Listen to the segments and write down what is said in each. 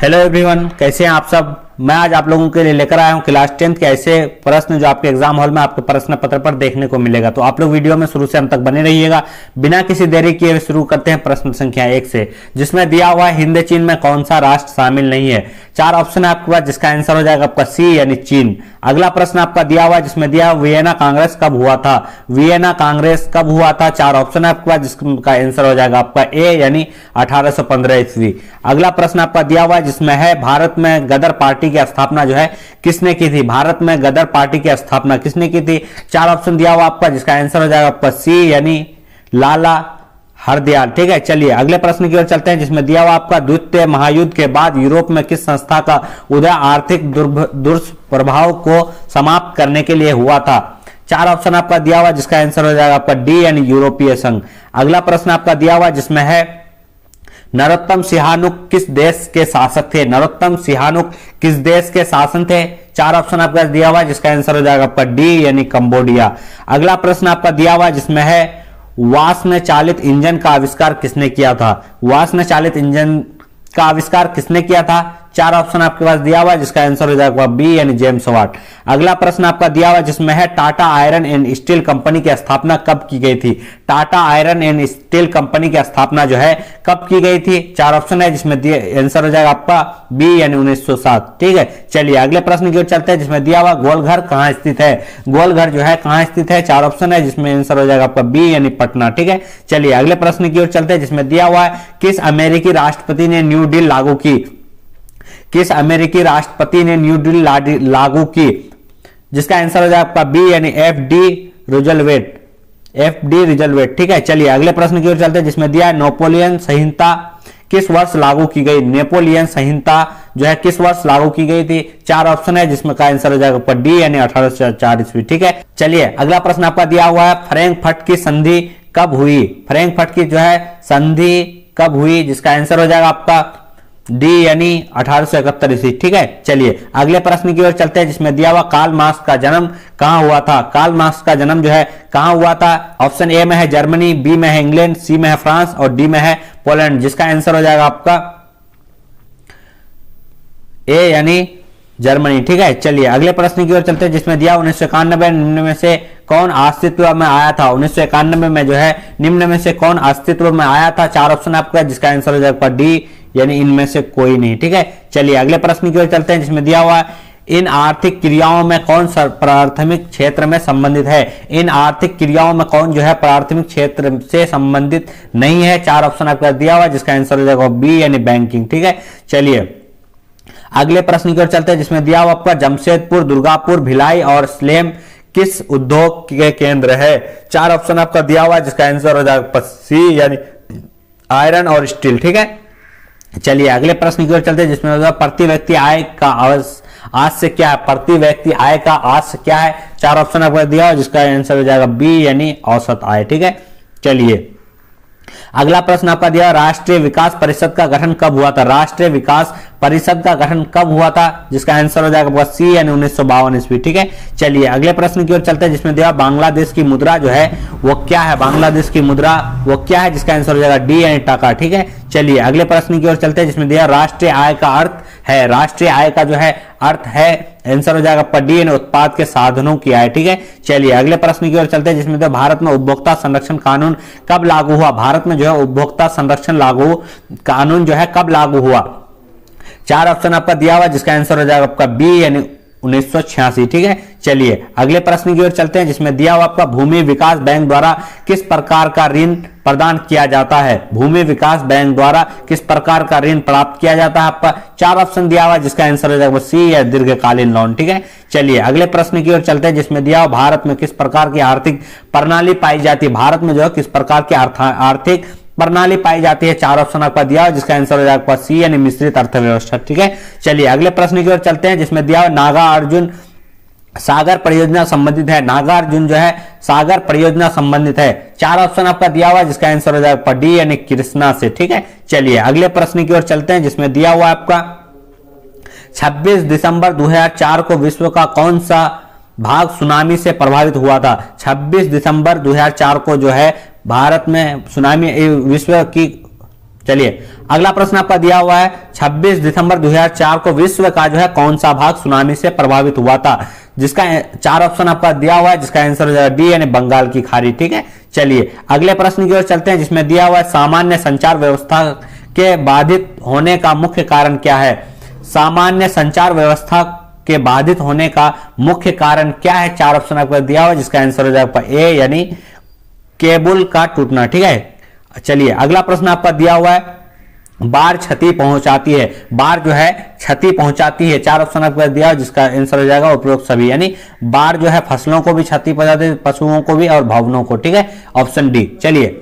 Hello everyone, कैसे हैं आप सब। मैं आज आप लोगों के लिए लेकर आया हूं क्लास 10 के ऐसे प्रश्न जो आपके एग्जाम हॉल में आपके प्रश्न पत्र पर देखने को मिलेगा। तो आप लोग वीडियो में शुरू से अंत तक बने रहिएगा। बिना किसी देरी किए शुरू करते हैं प्रश्न संख्या 1 से, जिसमें दिया हुआ है हिंद चीन में कौन सा राष्ट्र शामिल नहीं है। 4 ऑप्शन है आपके पास, जिसका आंसर हो जाएगा आपका सी यानी चीन। अगला प्रश्न आपका दिया हुआ है जिसमें दिया वियना कांग्रेस कब हुआ था। वियना कांग्रेस कब हुआ था। 4 ऑप्शन है आपके पास, जिसका आंसर हो जाएगा आपका ए यानी 1815 ईस्वी। अगला प्रश्न आपका दिया हुआ है जिसमें है भारत में गदर पार्टी की स्थापना जो है किसने की थी। भारत में गदर पार्टी की स्थापना किसने की थी। 4 ऑप्शन दिया हुआ आपका, जिसका आंसर हो जाएगा आपका सी यानी लाला हरदयाल। ठीक है, चलिए अगले प्रश्न की ओर चलते हैं, जिसमें दिया हुआ आपका द्वितीय महायुद्ध के बाद यूरोप में किस संस्था का उदय आर्थिक दुष्प्रभाव को समाप्त करने के लिए हुआ था। 4 ऑप्शन आपका दिया हुआ, जिसका आंसर हो जाएगा आपका डी यानी यूरोपीय संघ। अगला प्रश्न आपका दिया हुआ जिसमें है नरोत्तम सिहानुक किस देश के शासक थे। नरोत्तम सिहानुक किस देश के शासन थे। 4 ऑप्शन आपका दिया हुआ, जिसका आंसर हो जाएगा आपका डी यानी कंबोडिया। अगला प्रश्न आपका दिया हुआ जिसमें है वाष्ण चालित इंजन का आविष्कार किसने किया था। वाष्ण चालित इंजन का आविष्कार किसने किया था। 4 ऑप्शन आपके पास दिया हुआ, जिसका आंसर हो जाएगा बी यानी जेम्स वाट। अगला प्रश्न आपका दिया हुआ जिसमें है Tata iron and steel company की स्थापना कब की गई थी। Tata iron and steel company की स्थापना जो है कब की गई थी। 4 ऑप्शन है, जिसमें आंसर हो जाएगा आपका बी यानी 1907। ठीक है, चलिए अगले प्रश्न की ओर चलते हैं, जिसमें दिया हुआ गोलघर कहां स्थित है। गोलघर जो है कहां स्थित है। 4 ऑप्शन है, जिसमें आंसर हो जाएगा आपका बी यानी पटना। ठीक है, चलिए अगले प्रश्न की ओर चलते हैं, जिसमें दिया हुआ है किस अमेरिकी राष्ट्रपति ने न्यू डील लागू की। किस अमेरिकी राष्ट्रपति ने न्यू डील लागू की। जिसका आंसर हो जाएगा आपका बी यानी F D Roosevelt. F D Roosevelt. ठीक है, चलिए अगले प्रश्न की ओर चलते हैं, जिसमें दिया है नेपोलियन संहिता किस वर्ष लागू की गई। नेपोलियन संहिता जो है किस वर्ष लागू की गई थी। 4 ऑप्शन है, जिसमें का आंसर हो जाएगा आपका डी यानी 1804 ईस्वी। ठीक है, चलिए अगला प्रश्न आपका दिया हुआ है फ्रैंकफर्ट की संधि कब हुई। फ्रैंकफर्ट की जो है संधि कब हुई। जिसका आंसर हो जाएगा आपका डी यानी 1871 ईस्वी। ठीक है, चलिए अगले प्रश्न की ओर चलते हैं, जिसमें दिया हुआ कार्ल मार्क्स का जन्म कहां हुआ था। कार्ल मार्क्स का जन्म जो है कहां हुआ था। ऑप्शन ए में है जर्मनी, बी में है इंग्लैंड, सी में है फ्रांस और डी में है पोलैंड। जिसका आंसर हो जाएगा आपका ए यानी जर्मनी। ठीक है, चलिए अगले प्रश्न की ओर चलते हैं, जिसमें दिया 1991 निम्न में से कौन अस्तित्व में आया था। 1991 में जो है निम्न में से कौन अस्तित्व में आया था। 4 ऑप्शन आपका, जिसका आंसर हो जाएगा डी यानी इनमें से कोई नहीं। ठीक है, चलिए अगले प्रश्न की ओर चलते हैं, जिसमें दिया हुआ है इन आर्थिक क्रियाओं में कौन प्राथमिक क्षेत्र में संबंधित है। इन आर्थिक क्रियाओं में कौन जो है प्राथमिक क्षेत्र से संबंधित नहीं है। 4 ऑप्शन आपका दिया हुआ, जिसका आंसर हो जाएगा बी यानी बैंकिंग। ठीक है, चलिए अगले प्रश्न की ओर चलते हैं, जिसमें दिया हुआ आपका जमशेदपुर, दुर्गापुर, भिलाई और सलेम किस उद्योग के केंद्र है। 4 ऑप्शन आपका दिया हुआ, जिसका आंसर हो जाएगा सी यानी आयरन और स्टील। ठीक है, चलिए अगले प्रश्न की ओर चलते हैं, जिसमें होगा प्रति व्यक्ति आय का आज से क्या है। प्रति व्यक्ति आय का आज से क्या है। 4 ऑप्शन आपको दिया हुआ, जिसका आंसर हो जाएगा बी यानी औसत आय। ठीक है, चलिए अगला प्रश्न आपका दिया राष्ट्रीय विकास परिषद का गठन कब हुआ था। राष्ट्रीय विकास परिषद का गठन कब हुआ था। जिसका आंसर हो जाएगा सी यानी 1952 ईस्वी। ठीक है, चलिए अगले प्रश्न की ओर चलते हैं, जिसमें दिया बांग्लादेश की मुद्रा जो है वो क्या है। बांग्लादेश की मुद्रा वो क्या है। जिसका आंसर हो जाएगा डी यानी टाका। ठीक है, चलिए अगले प्रश्न की ओर चलते हैं, जिसमें दिया राष्ट्रीय आय का अर्थ है। राष्ट्रीय आय का जो है अर्थ है, आंसर हो जाएगा आपका डी यानी उत्पाद के साधनों की आय। ठीक है, चलिए अगले प्रश्न की ओर चलते हैं, जिसमें तो भारत में उपभोक्ता संरक्षण कानून कब लागू हुआ। भारत में जो है उपभोक्ता संरक्षण कानून जो है कब लागू हुआ। 4 ऑप्शन आपका दिया हुआ, जिसका आंसर हो जाएगा आपका बी यानी 1986। ठीक है, चलिए अगले प्रश्न की ओर चलते हैं, जिसमें दिया हुआ आपका भूमि विकास बैंक द्वारा किस प्रकार का ऋण प्रदान किया जाता है। भूमि विकास बैंक द्वारा किस प्रकार का ऋण प्राप्त किया जाता है। आपका 4 ऑप्शन दिया हुआ, जिसका आंसर हो जाएगा सी या दीर्घकालीन लोन। ठीक है, चलिए अगले प्रश्न की ओर चलते हैं, जिसमें दिया हुआ भारत में किस प्रकार की आर्थिक प्रणाली पाई जाती है। भारत में जो है किस प्रकार की आर्थिक प्रणाली पाई जाती है। 4 ऑप्शन आपका दिया हुआ, जिसका आंसर हो जाएगा सी यानी मिश्रित अर्थव्यवस्था। ठीक है, चलिए अगले प्रश्न की ओर चलते हैं, जिसमें दिया हुआ नागार्जुन सागर परियोजना संबंधित है। नागार्जुन जो है सागर परियोजना संबंधित है। 4 ऑप्शन आपका दिया हुआ, जिसका आंसर हो जाएगा डी यानी कृष्णा से। ठीक है, चलिए अगले प्रश्न की ओर चलते हैं, जिसमें दिया हुआ आपका 26 दिसंबर 2004 को विश्व का कौन सा भाग सुनामी से प्रभावित हुआ था। 26 दिसंबर 2004 को जो है भारत में सुनामी विश्व की चलिए अगला प्रश्न आपका दिया हुआ है 26 दिसंबर 2004 को विश्व का जो है कौन सा भाग सुनामी से प्रभावित हुआ था, जिसका 4 ऑप्शन आपका दिया हुआ है, जिसका आंसर हो जाएगा डी यानी बंगाल की खाड़ी। ठीक है, चलिए अगले प्रश्न की ओर चलते हैं, जिसमें दिया हुआ है सामान्य संचार व्यवस्था के बाधित होने का मुख्य कारण क्या है। सामान्य संचार व्यवस्था के बाधित होने का मुख्य कारण क्या है, 4 ऑप्शन आपको दिया हुआ है, जिसका आंसर हो जाएगा ए यानी केबल का टूटना। ठीक है, चलिए अगला प्रश्न आपका दिया हुआ है बाढ़ क्षति पहुंचाती है, बाढ़ जो है क्षति पहुंचाती है, 4 ऑप्शन आपको दिया हुआ है, जिसका आंसर हो जाएगा उपरोक्त सभी, यानी बाढ़ जो है फसलों को भी क्षति पहुंचाती है, पशुओं को भी और भवनों को। ठीक है, ऑप्शन डी। चलिए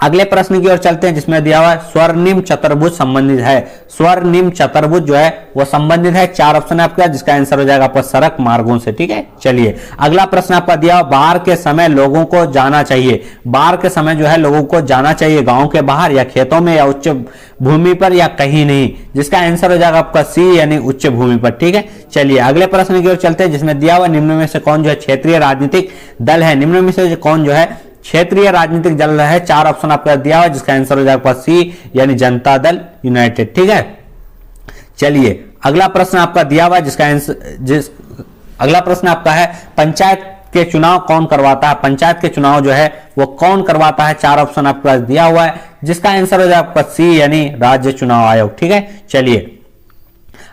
अगले प्रश्न की ओर चलते हैं, जिसमें दिया हुआ है स्वर्णिम चतुर्भुज संबंधित है, स्वर्णिम चतुर्भुज जो है वो संबंधित है, 4 ऑप्शन आपका, जिसका आंसर हो जाएगा आपका सड़क मार्गों से। ठीक है, चलिए अगला प्रश्न आपका दिया हुआ बाढ़ के समय लोगों को जाना चाहिए, बाढ़ के समय जो है लोगों को जाना चाहिए गांव के बाहर या खेतों में या उच्च भूमि पर या कहीं नहीं, जिसका आंसर हो जाएगा आपका सी यानी उच्च भूमि पर। ठीक है, चलिए अगले प्रश्न की ओर चलते हैं, जिसमें दिया हुआ निम्न में से कौन जो है क्षेत्रीय राजनीतिक दल है, निम्न में से कौन जो है क्षेत्रीय राजनीतिक दल है, 4 ऑप्शन आपका दिया हुआ है, जिसका आंसर हो जाएगा सी यानी जनता दल यूनाइटेड। ठीक है, चलिए अगला प्रश्न आपका दिया हुआ है, जिसका आंसर अगला प्रश्न आपका है पंचायत के चुनाव कौन करवाता है, पंचायत के चुनाव जो है वो कौन करवाता है, 4 ऑप्शन आपके पास दिया हुआ है, जिसका आंसर हो जाएगा आपका सी यानी राज्य चुनाव आयोग। ठीक है, चलिए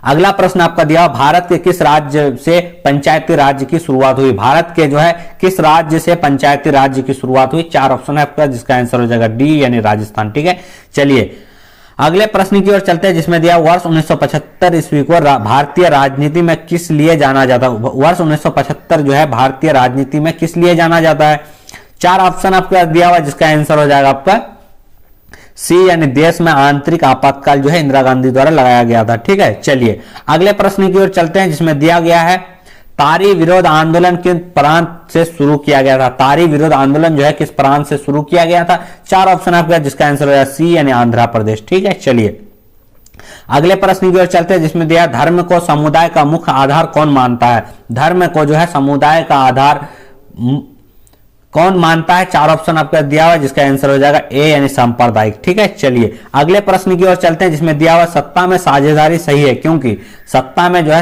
अगला प्रश्न आपका दिया भारत के किस राज्य से पंचायती राज्य की शुरुआत हुई, भारत के जो है किस राज्य से पंचायती राज्य की शुरुआत हुई, 4 ऑप्शन है आपका, जिसका आंसर हो जाएगा डी यानी राजस्थान। ठीक है, चलिए अगले प्रश्न की ओर चलते हैं, जिसमें दिया वर्ष 1975 ईस्वी को भारतीय राजनीति में किस लिए जाना जाता है, वर्ष 1975 जो है भारतीय राजनीति में किस लिए जाना जाता है, 4 ऑप्शन आपके दिया हुआ, जिसका आंसर हो जाएगा आपका सी यानी देश में आंतरिक आपातकाल जो है इंदिरा गांधी द्वारा लगाया गया था। ठीक है, चलिए अगले प्रश्न की ओर चलते हैं, जिसमें दिया गया है तारी विरोध आंदोलन किस प्रांत से शुरू किया गया था, तारी विरोध आंदोलन जो है किस प्रांत से शुरू किया गया था, 4 ऑप्शन आपका, जिसका आंसर हो जाएगा सी यानी आंध्र प्रदेश। ठीक है, चलिए अगले प्रश्न की ओर चलते हैं, जिसमें दिया धर्म को समुदाय का मुख्य आधार कौन मानता है, धर्म को जो है समुदाय का आधार कौन मानता है, 4 ऑप्शन आपका दिया हुआ है, जिसका आंसर हो जाएगा ए यानी सांप्रदायिक। ठीक है, चलिए अगले प्रश्न की ओर चलते हैं, जिसमें दिया हुआ सत्ता में साझेदारी सही है, क्योंकि सत्ता में जो है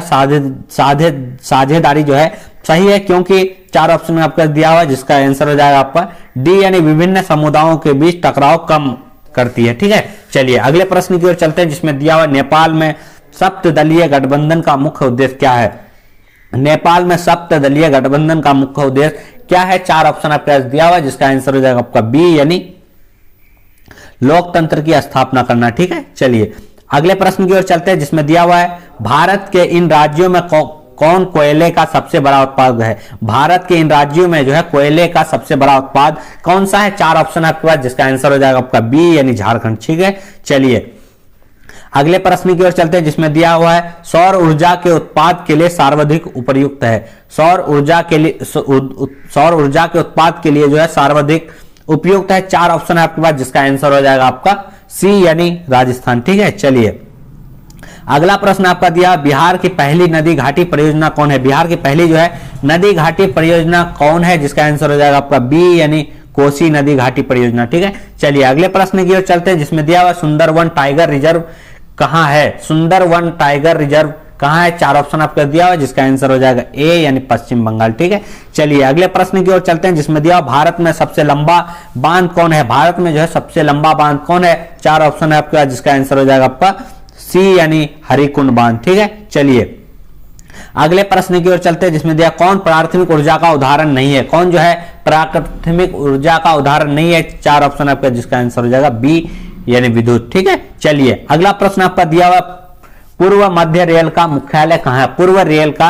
साझेदारी जो है सही है, क्योंकि 4 ऑप्शन आपका दिया हुआ है, जिसका आंसर हो जाएगा आपका डी यानी विभिन्न समुदायों के बीच टकराव कम करती है। ठीक है, चलिए अगले प्रश्न की ओर चलते हैं, जिसमें दिया हुआ नेपाल में सप्तदलीय गठबंधन का मुख्य उद्देश्य क्या है, नेपाल में सप्तदलीय गठबंधन का मुख्य उद्देश्य क्या है, 4 ऑप्शन आपके पास दिया हुआ है, जिसका आंसर हो जाएगा आपका बी यानी लोकतंत्र की स्थापना करना। ठीक है, चलिए अगले प्रश्न की ओर चलते हैं, जिसमें दिया हुआ है भारत के इन राज्यों में कौन कोयले का सबसे बड़ा उत्पादक है, भारत के इन राज्यों में जो है कोयले का सबसे बड़ा उत्पाद कौन सा है, 4 ऑप्शन आपके पास, जिसका आंसर हो जाएगा आपका बी यानी झारखंड। ठीक है, चलिए अगले प्रश्न की ओर चलते हैं, जिसमें दिया हुआ है सौर ऊर्जा के उत्पाद के लिए सर्वाधिक उपयुक्त है, सौर ऊर्जा के उत्पाद के लिए जो है सर्वाधिक उपयुक्त है, 4 ऑप्शन है आपके पास, जिसका आंसर हो जाएगा आपका सी यानी राजस्थान। ठीक है, चलिए अगला प्रश्न आपका दिया बिहार की पहली नदी घाटी परियोजना कौन है, बिहार की पहली जो है नदी घाटी परियोजना कौन है, जिसका आंसर हो जाएगा आपका बी यानी कोसी नदी घाटी परियोजना। ठीक है, चलिए अगले प्रश्न की ओर चलते हैं, जिसमें दिया हुआ सुंदरवन टाइगर रिजर्व कहां है, सुंदरवन टाइगर रिजर्व कहां है, 4 ऑप्शन आपको दिया हुआ है, जिसका आंसर हो जाएगा ए यानी पश्चिम बंगाल। ठीक है, चलिए अगले प्रश्न की ओर चलते हैं, जिसमें दिया भारत में सबसे लंबा बांध कौन है, भारत में जो है सबसे लंबा बांध कौन है, 4 ऑप्शन है आपके, जिसका आंसर हो जाएगा आपका सी यानी हरिकुंड बांध। ठीक है, चलिए अगले प्रश्न की ओर चलते हैं, जिसमें दिया कौन प्राथमिक ऊर्जा का उदाहरण नहीं है, कौन जो है प्राथमिक ऊर्जा का उदाहरण नहीं है, 4 ऑप्शन आपका, जिसका आंसर हो जाएगा बी यानी विद्युत। ठीक है, चलिए अगला प्रश्न आपका दिया हुआ पूर्व मध्य रेल का मुख्यालय कहां है, पूर्व रेल का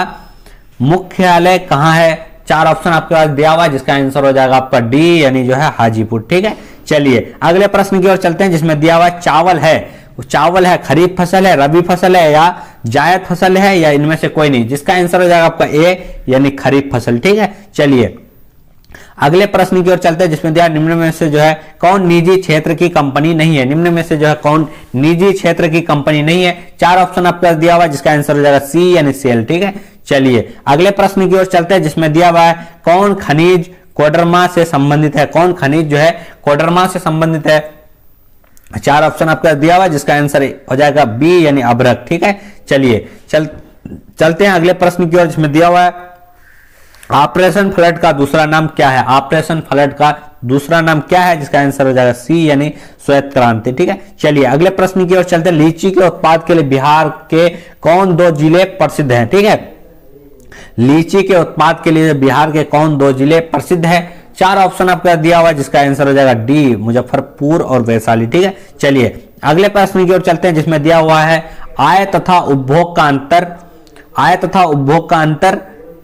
मुख्यालय कहां है, 4 ऑप्शन आपके पास दिया हुआ है, जिसका आंसर हो जाएगा आपका डी यानी जो है हाजीपुर। ठीक है, चलिए अगले प्रश्न की ओर चलते हैं, जिसमें दिया हुआ चावल है, चावल है खरीफ फसल है, रबी फसल है या जायद फसल है या इनमें से कोई नहीं, जिसका आंसर हो जाएगा आपका ए यानी खरीफ फसल। ठीक है, चलिए अगले प्रश्न की ओर चलते हैं, जिसमें दिया निम्न में से जो है कौन निजी क्षेत्र की कंपनी नहीं है, निम्न में से जो है कौन निजी क्षेत्र की कंपनी नहीं है, 4 ऑप्शन आपके पास दिया हुआ है, जिसका आंसर हो जाएगा सी यानी सेल। ठीक है, चलिए अगले प्रश्न की ओर चलते हैं, जिसमें दिया हुआ है कौन खनिज कोडरमा से संबंधित है, कौन खनिज जो है कोडरमा से संबंधित है, चार ऑप्शन आपका दिया हुआ है जिसका आंसर हो जाएगा बी यानी अभ्रक। ठीक है, चलिए चलते हैं अगले प्रश्न की ओर जिसमें दिया हुआ है ऑपरेशन फ्लड का दूसरा नाम क्या है। ऑपरेशन फ्लड का दूसरा नाम क्या है जिसका आंसर हो जाएगा सी यानी श्वेत क्रांति। ठीक है, चलिए अगले प्रश्न की ओर चलते हैं। लीची के उत्पाद के लिए बिहार के कौन दो जिले प्रसिद्ध हैं। ठीक है, लीची के उत्पाद के लिए बिहार के कौन दो जिले प्रसिद्ध है। चार ऑप्शन आपका दिया हुआ है जिसका आंसर हो जाएगा डी मुजफ्फरपुर और वैशाली। ठीक है, चलिए अगले प्रश्न की ओर चलते हैं जिसमें दिया हुआ है आय तथा उपभोग का अंतर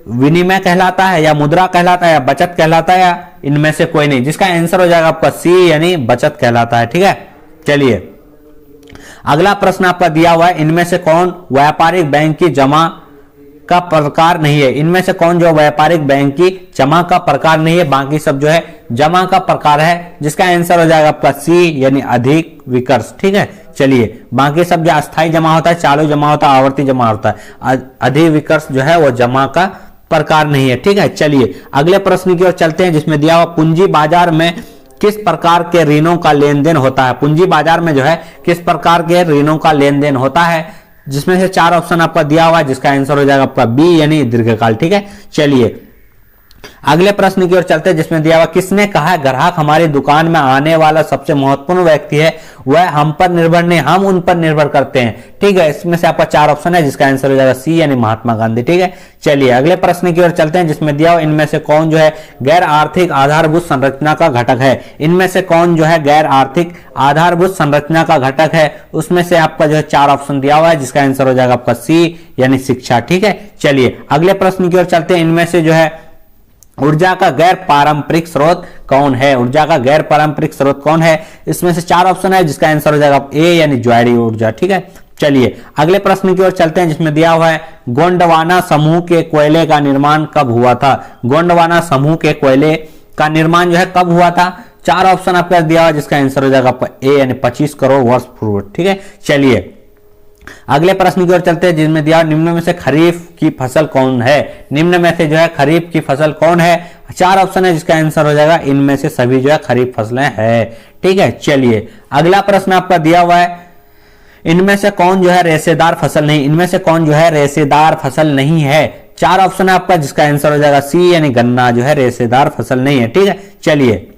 विनिमय कहलाता है या मुद्रा कहलाता है या बचत कहलाता है या इनमें से कोई नहीं, जिसका आंसर हो जाएगा आपका सी यानी बचत कहलाता है। ठीक है, चलिए अगला प्रश्न आपका दिया हुआ है इनमें से कौन व्यापारिक बैंक की जमा का प्रकार नहीं है। इनमें से कौन जो व्यापारिक बैंक की जमा का प्रकार नहीं है, बाकी सब जो है जमा का प्रकार है, जिसका आंसर हो जाएगा आपका सी यानी अधिक विकर्ष। ठीक है, चलिए बाकी सब जो अस्थायी जमा होता है, चालू जमा होता है, आवर्ती जमा होता है, अधिक विकर्ष जो है वो जमा का प्रकार नहीं है। ठीक है, चलिए अगले प्रश्न की ओर चलते हैं जिसमें दिया हुआ पूंजी बाजार में किस प्रकार के ऋणों का लेन देन होता है। पूंजी बाजार में जो है किस प्रकार के ऋणों का लेन देन होता है, जिसमें से चार ऑप्शन आपका दिया हुआ है जिसका आंसर हो जाएगा आपका बी यानी दीर्घकाल। ठीक है, चलिए अगले प्रश्न की ओर चलते हैं जिसमें दिया हुआ किसने कहा है ग्राहक हमारी दुकान में आने वाला सबसे महत्वपूर्ण व्यक्ति है, वह हम पर निर्भर नहीं हम उन पर निर्भर करते हैं। ठीक है, इसमें से आपका चार ऑप्शन है जिसका आंसर हो जाएगा सी यानी महात्मा गांधी। ठीक है, चलिए अगले प्रश्न की ओर चलते हैं जिसमें दिया हुआ इनमें से कौन जो है गैर आर्थिक आधारभूत संरचना का घटक है। इनमें से कौन जो है गैर आर्थिक आधारभूत संरचना का घटक है, उसमें से आपका जो है चार ऑप्शन दिया हुआ है जिसका आंसर हो जाएगा आपका सी यानी शिक्षा। ठीक है, चलिए अगले प्रश्न की ओर चलते हैं इनमें से जो है ऊर्जा का गैर पारंपरिक स्रोत कौन है। ऊर्जा का गैर पारंपरिक स्रोत कौन है, इसमें से चार ऑप्शन है जिसका आंसर हो जाएगा ए यानी ज्वारीय ऊर्जा। ठीक है, चलिए अगले प्रश्न की ओर चलते हैं जिसमें दिया हुआ है गोंडवाना समूह के कोयले का निर्माण कब हुआ था। गोंडवाना समूह के कोयले का निर्माण जो है कब हुआ था, चार ऑप्शन आपका दिया हुआ जिसका आंसर हो जाएगा आपका ए यानी 25 करोड़ वर्ष पूर्व। ठीक है, चलिए अगले प्रश्न की ओर चलते हैं जिसमें दिया निम्न में से खरीफ की फसल कौन है। निम्न में से जो है खरीफ की फसल कौन है, चार ऑप्शन है जिसका आंसर हो जाएगा इनमें से सभी जो है खरीफ फसलें हैं। ठीक है, चलिए अगला प्रश्न आपका दिया हुआ है इनमें से कौन जो है रेशेदार फसल नहीं। इनमें से कौन जो है रेशेदार फसल नहीं है, चार ऑप्शन है आपका जिसका आंसर हो जाएगा सी यानी गन्ना जो है रेशेदार फसल नहीं है। ठीक है, चलिए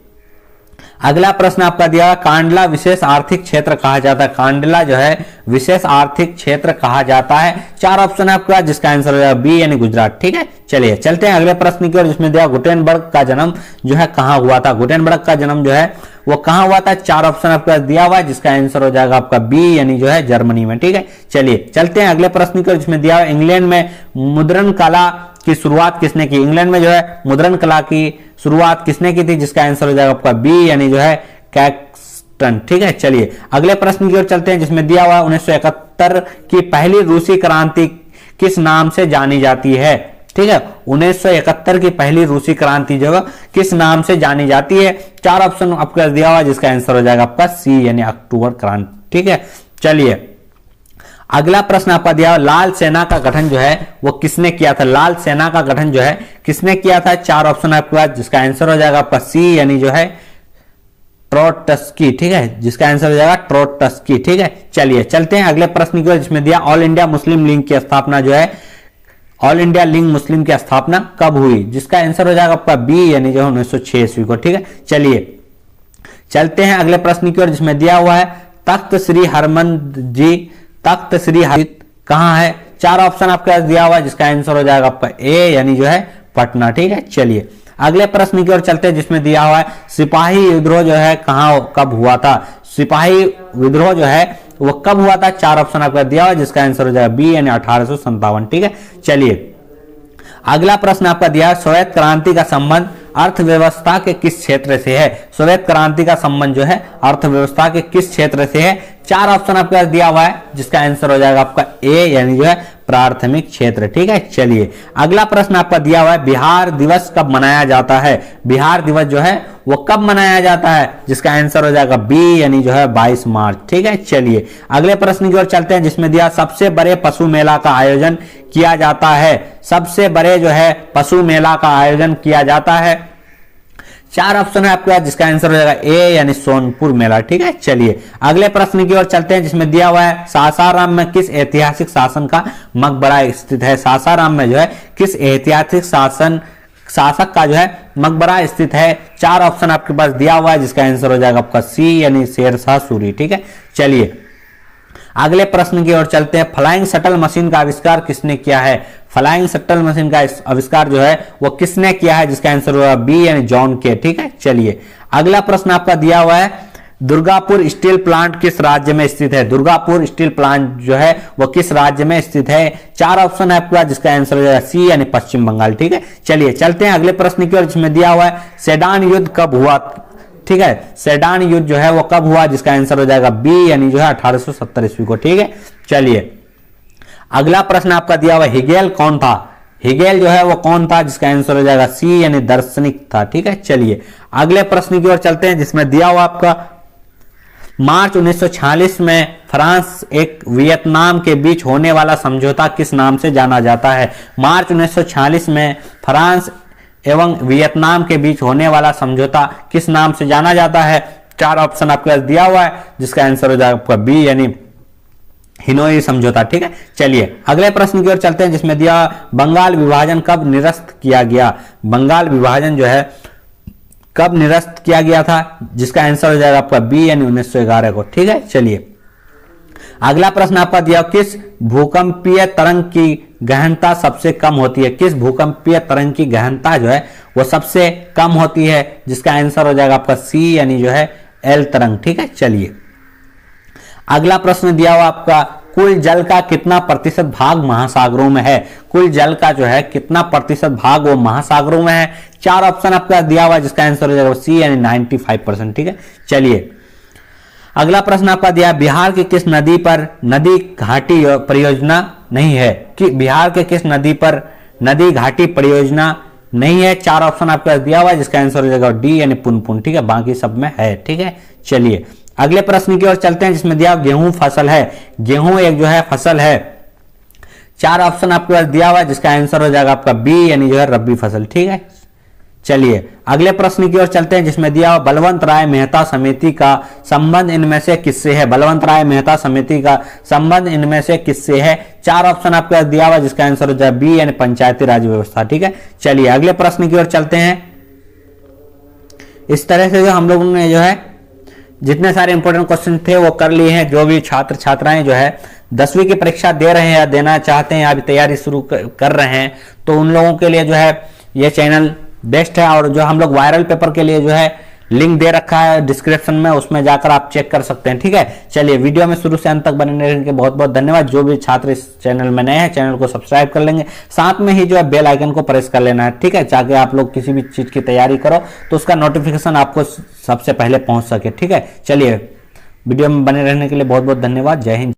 अगला प्रश्न आपका दिया कांडला विशेष आर्थिक क्षेत्र कहा जाता है। कांडला जो है विशेष आर्थिक क्षेत्र कहा जाता है, चार ऑप्शन है आपका जिसका आंसर हो जाएगा बी यानी गुजरात। ठीक है, चलिए चलते हैं अगले प्रश्न की ओर जिसमें दिया गुटेनबर्ग का जन्म जो है कहां हुआ था। गुटेनबर्ग का जन्म जो है वो कहां हुआ था, चार ऑप्शन आपका दिया हुआ है जिसका आंसर हो जाएगा आपका बी यानी जो है जर्मनी में। ठीक है, चलिए चलते हैं अगले प्रश्न की ओर जिसमें दिया हुआ इंग्लैंड में मुद्रण कला की शुरुआत किसने की। इंग्लैंड में जो है मुद्रण कला की शुरुआत किसने की थी, जिसका आंसर हो जाएगा आपका बी यानी जो है कैक्सटन। ठीक है, चलिए अगले प्रश्न की ओर चलते हैं जिसमें दिया हुआ 1971 की पहली रूसी क्रांति किस नाम से जानी जाती है। ठीक है, 1971 की पहली रूसी क्रांति जो है किस नाम से जानी जाती है, चार ऑप्शन आपका दिया हुआ जिसका आंसर हो जाएगा आपका सी यानी अक्टूबर क्रांति। ठीक है, चलिए अगला प्रश्न आपका दिया लाल सेना का गठन जो है वो किसने किया था। लाल सेना का गठन जो है किसने किया था, चार ऑप्शन आपके पास जिसका आंसर हो जाएगा आपका सी यानी जो है ट्रोट्स्की। ठीक है, जिसका आंसर हो जाएगा ट्रोट्स्की। ठीक है, चलिए चलते हैं अगले प्रश्न की ओर जिसमें दिया ऑल इंडिया मुस्लिम लीग की स्थापना जो है ऑल इंडिया लीग मुस्लिम की स्थापना कब हुई, जिसका आंसर हो जाएगा आपका बी यानी जो है 1906 ईस्वी को। ठीक है, चलिए चलते हैं अगले प्रश्न की ओर जिसमें दिया हुआ है तख्त श्री हरमंदिर कहां है, चार ऑप्शन आपके दिया हुआ है जिसका आंसर हो जाएगा आपका ए यानी जो है पटना। ठीक है, चलिए अगले प्रश्न की ओर चलते हैं जिसमें दिया हुआ है सिपाही विद्रोह जो है कहां कब हुआ था। सिपाही विद्रोह जो है वो कब हुआ था, चार ऑप्शन आपका दिया हुआ है जिसका आंसर हो जाएगा बी यानी 1857। ठीक है, चलिए अगला प्रश्न आपका दिया है श्वेत क्रांति का संबंध अर्थव्यवस्था के किस क्षेत्र से है। श्वेत क्रांति का संबंध जो है अर्थव्यवस्था के किस क्षेत्र से है, चार ऑप्शन आपके पास दिया हुआ है जिसका आंसर हो जाएगा आपका ए यानी जो है प्राथमिक क्षेत्र। ठीक है, चलिए अगला प्रश्न आपका दिया हुआ है बिहार दिवस कब मनाया जाता है। बिहार दिवस जो है वो कब मनाया जाता है, जिसका आंसर हो जाएगा बी यानी जो है 22 मार्च। ठीक है, चलिए अगले प्रश्न की ओर चलते हैं जिसमें दिया सबसे बड़े पशु मेला का आयोजन किया जाता है। सबसे बड़े जो है पशु मेला का आयोजन किया जाता है, 4 ऑप्शन है आपके पास, जिसका आंसर हो जाएगा ए यानी सोनपुर मेला। ठीक है, चलिए अगले प्रश्न की ओर चलते हैं, जिसमें दिया हुआ है सासाराम में किस ऐतिहासिक शासन का मकबरा स्थित है। सासाराम में जो है किस ऐतिहासिक शासक का जो है मकबरा स्थित है। 4 ऑप्शन आपके पास दिया हुआ है, जिसका आंसर हो जाएगा आपका सी यानी शेरशाह सूरी। ठीक है, चलिए अगले प्रश्न की ओर चलते हैं। फ्लाइंग शटल मशीन का आविष्कार किसने किया है। फ्लाइंग शटल मशीन का आविष्कार जो है वो किसने किया है, जिसका आंसर होगा बी यानी जॉन के। ठीक है, चलिए अगला प्रश्न आपका दिया हुआ है, दुर्गापुर स्टील प्लांट किस राज्य में स्थित है। दुर्गापुर स्टील प्लांट जो है वो किस राज्य में स्थित है। 4 ऑप्शन है आपके पास, जिसका आंसर हो जाएगा सी यानी पश्चिम बंगाल। ठीक है, चलिए चलते हैं अगले प्रश्न की ओर, जिसमें दिया हुआ है सेडान युद्ध कब हुआ। ठीक है, सेडान युद्ध जो है वो कब हुआ, जिसका आंसर हो जाएगा बी यानी जो है 1870 ईस्वी को। ठीक है, चलिए अगला प्रश्न आपका दिया हुआ हिगेल कौन था। हिगेल जो है वो कौन था, जिसका आंसर हो जाएगा सी यानी दार्शनिक था। ठीक है, चलिए अगले प्रश्न की ओर चलते हैं, जिसमें दिया हुआ आपका मार्च 1946 में फ्रांस एक वियतनाम के बीच होने वाला समझौता किस नाम से जाना जाता है। मार्च 1946 में फ्रांस एवं वियतनाम के बीच होने वाला समझौता किस नाम से जाना जाता है। 4 ऑप्शन आपके पास दिया हुआ है, जिसका आंसर हो जाएगा आपका बी यानी हिनोई समझौता। ठीक है, चलिए अगले प्रश्न की ओर चलते हैं, जिसमें दिया बंगाल विभाजन कब निरस्त किया गया। बंगाल विभाजन जो है कब निरस्त किया गया था, जिसका आंसर हो जाएगा आपका बी यानी 1911 को। ठीक है, चलिए अगला प्रश्न आपका दिया, किस भूकंपीय तरंग की गहनता सबसे कम होती है। किस भूकंपीय तरंग की गहनता जो है वो सबसे कम होती है, जिसका आंसर हो जाएगा आपका सी यानी जो है एल तरंग। ठीक है, चलिए अगला प्रश्न दिया हुआ आपका, कुल जल का कितना प्रतिशत भाग महासागरों में है। कुल जल का जो है कितना प्रतिशत भाग वो महासागरों में है। 4 ऑप्शन आपका दिया हुआ है, जिसका आंसर हो जाएगा सी यानी 95%। ठीक है, चलिए अगला प्रश्न आपका दिया, बिहार की किस नदी पर नदी घाटी परियोजना नहीं है। कि बिहार के किस नदी पर नदी घाटी परियोजना नहीं है। 4 ऑप्शन आपके पास दिया हुआ है, जिसका आंसर हो जाएगा डी यानी पुनपुन। ठीक है, बाकी सब में है। ठीक है, चलिए अगले प्रश्न की ओर चलते हैं, जिसमें दिया गेहूं फसल है। गेहूं एक जो है फसल है। 4 ऑप्शन आपके पास दिया हुआ है, जिसका आंसर हो जाएगा आपका बी यानी जो है रबी फसल। ठीक है, चलिए अगले प्रश्न की ओर चलते हैं, जिसमें दिया हुआ बलवंत राय मेहता समिति का संबंध इनमें से किससे है। बलवंत राय मेहता समिति का संबंध इनमें से किससे है। 4 ऑप्शन आपके पास दिया हुआ है, जिसका आंसर हो जाएगा बी यानी पंचायती राज व्यवस्था। ठीक है, चलिए अगले प्रश्न की ओर चलते हैं। इस तरह से जो हम लोगों ने जो है जितने सारे इंपॉर्टेंट क्वेश्चन थे वो कर लिए हैं। जो भी छात्र छात्राएं जो है 10वीं की परीक्षा दे रहे हैं या देना चाहते हैं या अभी तैयारी शुरू कर रहे हैं, तो उन लोगों के लिए जो है ये चैनल बेस्ट है। और जो हम लोग वायरल पेपर के लिए जो है लिंक दे रखा है डिस्क्रिप्शन में, उसमें जाकर आप चेक कर सकते हैं। ठीक है, चलिए वीडियो में शुरू से अंत तक बने रहने के बहुत बहुत धन्यवाद। जो भी छात्र इस चैनल में नए हैं, चैनल को सब्सक्राइब कर लेंगे, साथ में ही जो है बेल आइकन को प्रेस कर लेना है। ठीक है, ताकि आप लोग किसी भी चीज की तैयारी करो तो उसका नोटिफिकेशन आपको सबसे पहले पहुंच सके। ठीक है, चलिए वीडियो में बने रहने के लिए बहुत बहुत धन्यवाद। जय हिंद।